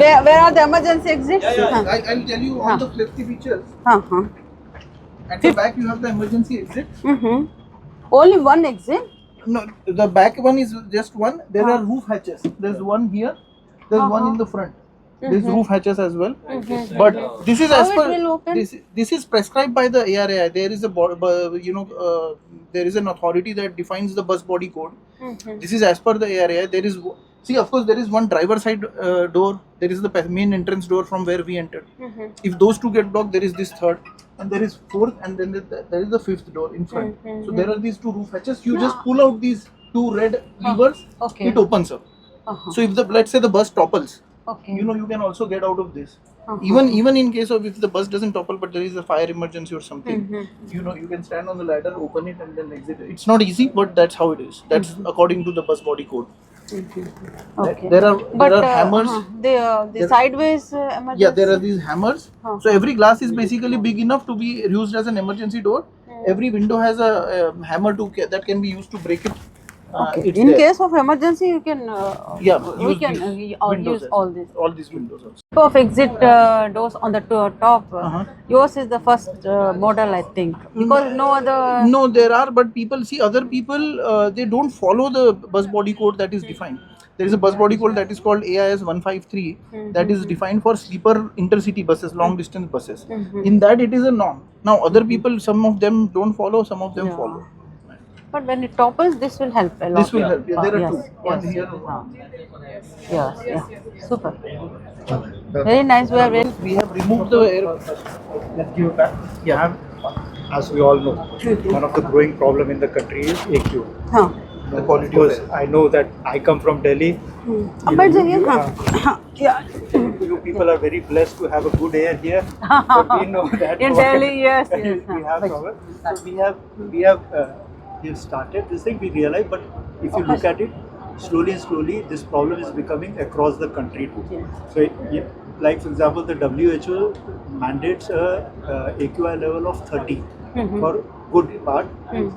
Where are the emergency exits? I'll tell you all the safety features. At the back you have the emergency exit. Only one exit? No, the back one is just one. There are roof hatches. There's one here. There's one in the front. There's roof hatches as well. But this is as per this is prescribed by the ARAI. There is a there is an authority that defines the bus body code. This is as per the ARAI. There is of course there is one driver side door. There is the main entrance door from where we entered. If those two get blocked, there is this third, and there is fourth, and then there is the fifth door in front. So there are these two roof hatches. You just pull out these two red levers. It opens up. So if let's say the bus topples, you can also get out of this. Even in case of if the bus doesn't topple, but there is a fire emergency or something, you can stand on the ladder, open it, and then exit. It's not easy, but that's how it is. That's according to the bus body code. There are hammers. The sideways emergency. Yeah, there are these hammers. So every glass is basically big enough to be used as an emergency door. Every window has a hammer that can be used to break it. In case of emergency, you can use all this. All these windows also. Of exit doors on the top. Yours is the first model, I think, because no other. No, there are, but other people they don't follow the bus body code that is defined. There is a bus body code that is called AIS 153 that is defined for sleeper intercity buses, long distance buses. In that it is a norm. Now other people, some of them don't follow, some of them follow. But when it topples, this will help a lot. This will help. Yeah, there are two. One here. Super. Very nice. We have removed the air. Let's give it back. Yeah. As we all know, one of the growing problem in the country is AQ. The quality because I know that I come from Delhi. You people are very blessed to have a good air here. But we know that in Delhi, yes. we have problem. So we have started this thing. We realize, but if you look at it, slowly, this problem is becoming across the country too. So, like for example, the WHO mandates a AQI level of 30 for good part.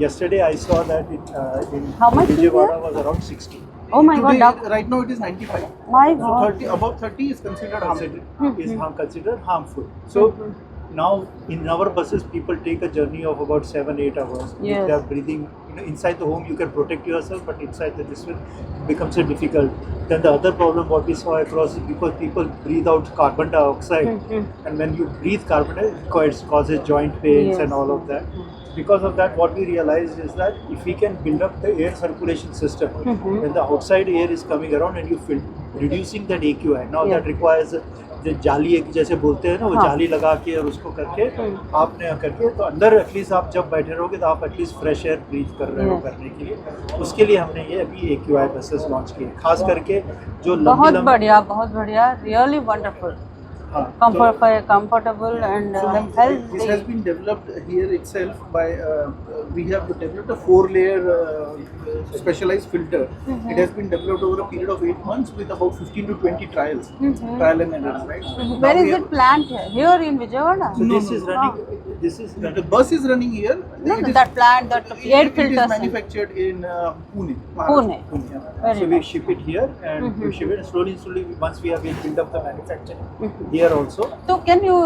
Yesterday I saw that in Vijayawada was around 60. Oh my God! Right now it is 95. My God! So above 30 is considered harmful. So now in our buses, people take a journey of about 7-8 hours. If they are breathing, inside the home you can protect yourself, but inside this will becomes so difficult. Then the other problem what we saw across is because people breathe out carbon dioxide, and when you breathe carbon dioxide, it causes joint pains and all of that. Because of that, what we realized is that if we can build up the air circulation system, when the outside air is coming around and you feel reducing that AQI, now that requires जो जाली एक जैसे बोलते हैं ना, वो जाली लगा के और उसको करके आपने करके तो अंदर एटलीस्ट आप जब बैठे रहोगे तो आप एटलीस्ट फ्रेश एयर ब्रीथ कर रहे हो करने के लिए, उसके लिए हमने ये अभी AQI बसेस लॉन्च किए, खास करके जो बहुत बढ़िया really wonderful comfortable and healthy. This has been developed here itself by we have developed a 4-layer specialized filter. It has been developed over a period of 8 months with about 15 to 20 trials, trial and errors, right? Where is it plant here in Vijayawada? So this is running. This is the bus is running here. That plant, that air filter is manufactured in Pune. So we ship it here and we ship it slowly. Once we have built up the manufacturing here also. So can you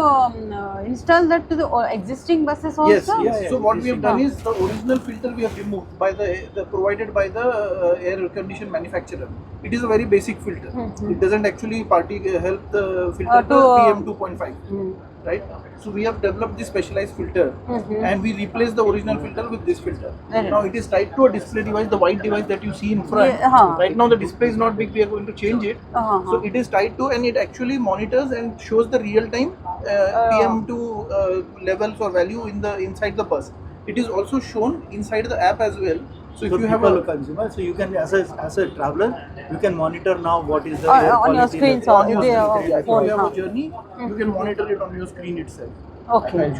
install that to the existing buses also? Yes. So what we have done is the original filter we have removed by the provided by the air condition manufacturer. It is a very basic filter. It doesn't actually help the filter to PM 2.5. Right? So we have developed this specialized filter and we replace the original filter with this filter. Now it is tied to a display device, the white device that you see in front. Right now the display is not big, we are going to change it. So it is tied to, and it actually monitors and shows the real time PM2 levels or value inside the bus. It is also shown inside the app as well. So if you have a consumer, so you can as a traveler, you can monitor now what is the air on your screen. If you have a journey, you can monitor it on your screen itself. Okay.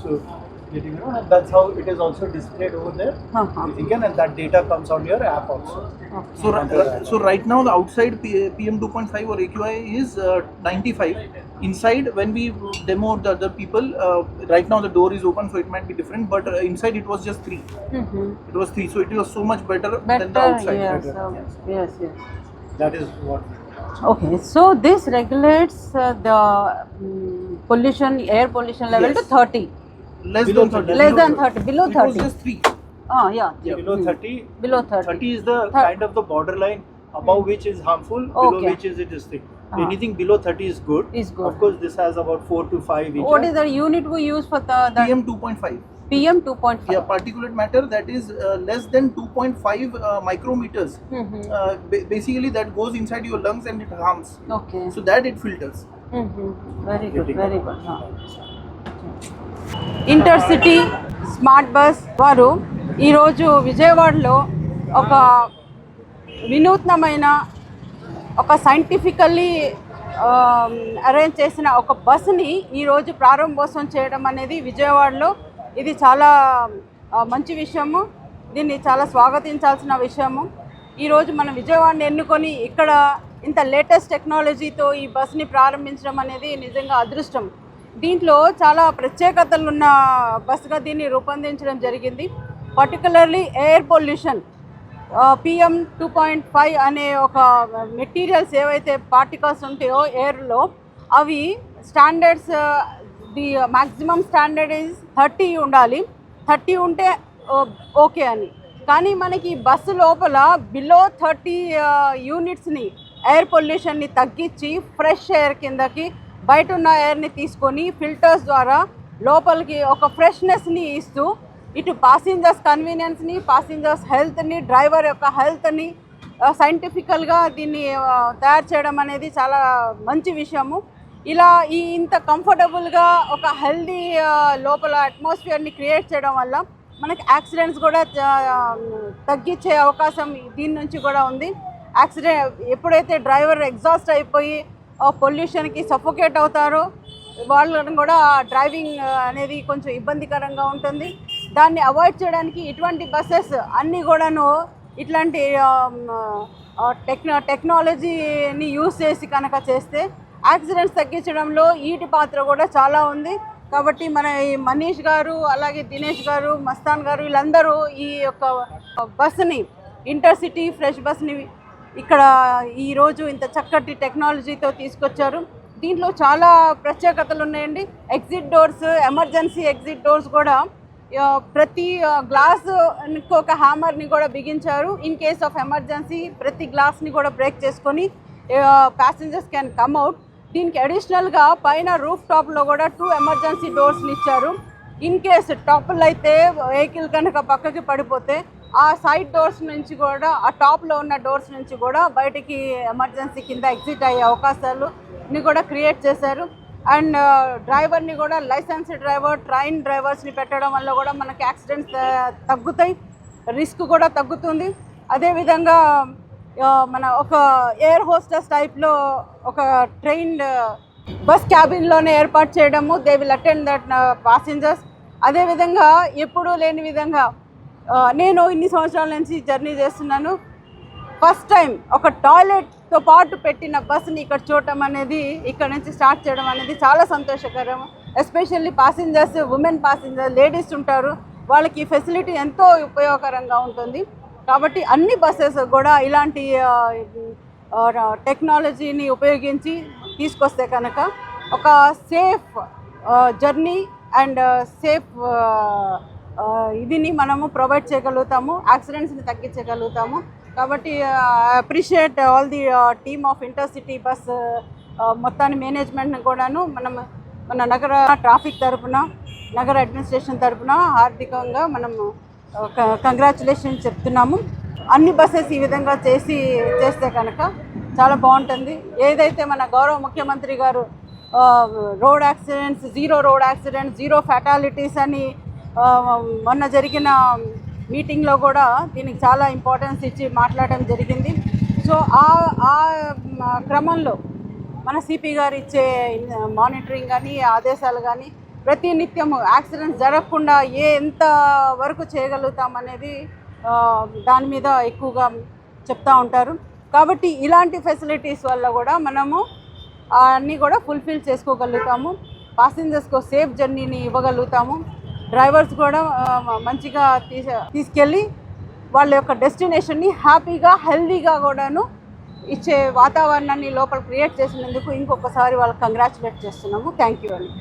So that's how it is also displayed over there. Again, and that data comes on your app also. So right now the outside PM 2.5 or AQI is 95. Inside, when we demo the other people, right now the door is open, so it might be different. But inside it was just 3. It was 3, so it was so much better than the outside. Yes. That is what. Okay, so this regulates the pollution, air pollution level Yes. to 30. Less Below than 30. Less than 30, below It was 30. just 3. Oh, yeah. Below 30. Below 30. 30 is the kind of the borderline above which is harmful, below Okay. which is it is thing. Anything below 30 is good. Is good. Of course, this has about 4 to 5 each. What is the unit we use for the PM 2.5. PM 2.5? Yeah, particulate matter that is less than 2.5 micrometers. Basically, that goes inside your lungs and it harms. Okay. So that it filters. Very good, very good. Intercity smart bus వారు ఈరోజు విజయవాడలో ఒక వినూత్నమైన ఒక scientifically arrange చేసిన ఒక బస్సుని ఈరోజు ప్రారంభోత్సవం చేయడం అనేది విజయవాడలో ఇది చాలా మంచి విషయము. దీన్ని చాలా స్వాగతించాల్సిన విషయము. ఈరోజు మనం విజయవాడని ఎన్నుకొని ఇక్కడ ఇంత లేటెస్ట్ టెక్నాలజీతో ఈ బస్ని ప్రారంభించడం అనేది నిజంగా అదృష్టం. దీంట్లో చాలా ప్రత్యేకతలు ఉన్న బస్సుగా దీన్ని రూపొందించడం జరిగింది. పర్టికులర్లీ ఎయిర్ పొల్యూషన్ PM 2.5 అనే ఒక మెటీరియల్స్ ఏవైతే పార్టికల్స్ ఉంటాయో ఎయిర్లో అవి standards the maximum standard is 30 ఉండాలి. 30 ఉంటే ఓకే అని. కానీ మనకి బస్సు లోపల బిలో 30 యూనిట్స్ని ఎయిర్ పొల్యూషన్ని తగ్గించి ఫ్రెష్ ఎయిర్ కిందకి బయట ఉన్న ఎయిర్ని తీసుకొని ఫిల్టర్స్ ద్వారా లోపలికి ఒక ఫ్రెష్నెస్ని ఇస్తూ ఇటు పాసింజర్స్ కన్వీనియన్స్ని, పాసింజర్స్ హెల్త్ని, డ్రైవర్ యొక్క హెల్త్ని సైంటిఫికల్గా దీన్ని తయారు చేయడం అనేది చాలా మంచి విషయము. ఇలా ఇంత కంఫర్టబుల్గా ఒక హెల్దీ లోపల అట్మాస్ఫియర్ని క్రియేట్ చేయడం వల్ల మనకి యాక్సిడెంట్స్ కూడా తగ్గించే అవకాశం దీని నుంచి కూడా ఉంది. యాక్సిడెంట్ ఎప్పుడైతే డ్రైవర్ ఎగ్జాస్ట్ అయిపోయి పొల్యూషన్కి సఫోకేట్ అవుతారో వాళ్ళని కూడా డ్రైవింగ్ అనేది కొంచెం ఇబ్బందికరంగా ఉంటుంది. దాన్ని అవాయిడ్ చేయడానికి ఇటువంటి బస్సెస్ అన్నీ కూడాను ఇట్లాంటి టెక్నాలజీని యూస్ చేసి కనుక చేస్తే యాక్సిడెంట్స్ తగ్గించడంలో వీటి పాత్ర కూడా చాలా ఉంది. కాబట్టి మన ఈ మనీష్ గారు, అలాగే దినేష్ గారు, మస్తాన్ గారు వీళ్ళందరూ ఈ యొక్క బస్సుని ఇంటర్సిటీ ఫ్రెష్ బస్ని ఇక్కడ ఈరోజు ఇంత చక్కటి టెక్నాలజీతో తీసుకొచ్చారు. దీంట్లో చాలా ప్రత్యేకతలు ఉన్నాయండి. Exit doors, emergency exit doors కూడా ప్రతి గ్లాస్ ఒక హ్యామర్ని కూడా బిగించారు. ఇన్ కేస్ ఆఫ్ ఎమర్జెన్సీ ప్రతి గ్లాస్ని కూడా బ్రేక్ చేసుకొని ప్యాసింజర్స్ క్యాన్ కమ్ అవుట్. దీనికి అడిషనల్గా పైన రూఫ్ టాప్లో కూడా 2 ఎమర్జెన్సీ డోర్స్ని ఇచ్చారు. ఇన్ కేస్ టాప్లో అయితే వెహికల్ కనుక పక్కకి పడిపోతే ఆ సైడ్ డోర్స్ నుంచి కూడా, ఆ టాప్లో ఉన్న డోర్స్ నుంచి కూడా బయటికి ఎమర్జెన్సీ కింద ఎగ్జిట్ అయ్యే అవకాశాలని కూడా క్రియేట్ చేశారు. అండ్ డ్రైవర్ని కూడా లైసెన్స్డ్ డ్రైవర్, ట్రైన్ డ్రైవర్స్ని పెట్టడం వల్ల కూడా మనకి యాక్సిడెంట్స్ తగ్గుతాయి, రిస్క్ కూడా తగ్గుతుంది. అదేవిధంగా మన ఒక ఎయిర్ హోస్టెస్ టైప్లో ఒక ట్రైన్డ్ బస్ క్యాబిన్లోనే ఏర్పాటు చేయడము, they will attend that passengers. అదేవిధంగా ఎప్పుడూ లేని విధంగా నేను ఇన్ని సంవత్సరాల నుంచి జర్నీ చేస్తున్నాను, ఫస్ట్ టైం ఒక టాయిలెట్తో పాటు పెట్టిన బస్ని ఇక్కడ చూడటం అనేది, ఇక్కడ నుంచి స్టార్ట్ చేయడం అనేది చాలా సంతోషకరం. Especially passengers, women passenger, ladies ఉంటారు, వాళ్ళకి ఈ ఫెసిలిటీ ఎంతో ఉపయోగకరంగా ఉంటుంది. కాబట్టి అన్ని బస్సెస్ కూడా ఇలాంటి టెక్నాలజీని ఉపయోగించి తీసుకొస్తే కనుక ఒక సేఫ్ జర్నీ అండ్ సేఫ్ ఇదిని మనము ప్రొవైడ్ చేయగలుగుతాము, యాక్సిడెంట్స్ని తగ్గించగలుగుతాము. కాబట్టి appreciate all the team of intercity bus మొత్తాన్ని, మేనేజ్మెంట్ని కూడాను మన నగర ట్రాఫిక్ తరపున, నగర అడ్మినిస్ట్రేషన్ తరపున హార్దికంగా మనము కంగ్రాచులేషన్స్ చెప్తున్నాము. అన్ని బస్సెస్ ఈ విధంగా చేస్తే కనుక చాలా బాగుంటుంది. ఏదైతే మన గౌరవ ముఖ్యమంత్రి గారు road accidents, zero road accidents, zero fatalities అని మొన్న జరిగిన మీటింగ్లో కూడా దీనికి చాలా ఇంపార్టెన్స్ ఇచ్చి మాట్లాడడం జరిగింది. సో ఆ క్రమంలో మన సిపి గారు ఇచ్చే మానిటరింగ్ కానీ, ఆదేశాలు కానీ ప్రతి నిత్యము యాక్సిడెంట్స్ జరగకుండా ఎంత వరకు చేయగలుగుతామనేది దాని మీద ఎక్కువగా చెప్తూ ఉంటారు. కాబట్టి ఇలాంటి ఫెసిలిటీస్ వల్ల కూడా మనము అన్నీ కూడా ఫుల్ఫిల్ చేసుకోగలుగుతాము, ప్యాసింజర్స్కు సేఫ్ జర్నీని ఇవ్వగలుగుతాము. డ్రైవర్స్ కూడా మంచిగా తీసుకెళ్ళి వాళ్ళ యొక్క డెస్టినేషన్ని హ్యాపీగా, హెల్దీగా కూడాను ఇచ్చే వాతావరణాన్ని లోపల క్రియేట్ చేసినందుకు ఇంకొకసారి వాళ్ళకి కంగ్రాచులేట్ చేస్తున్నాము. థ్యాంక్ యూ అండి.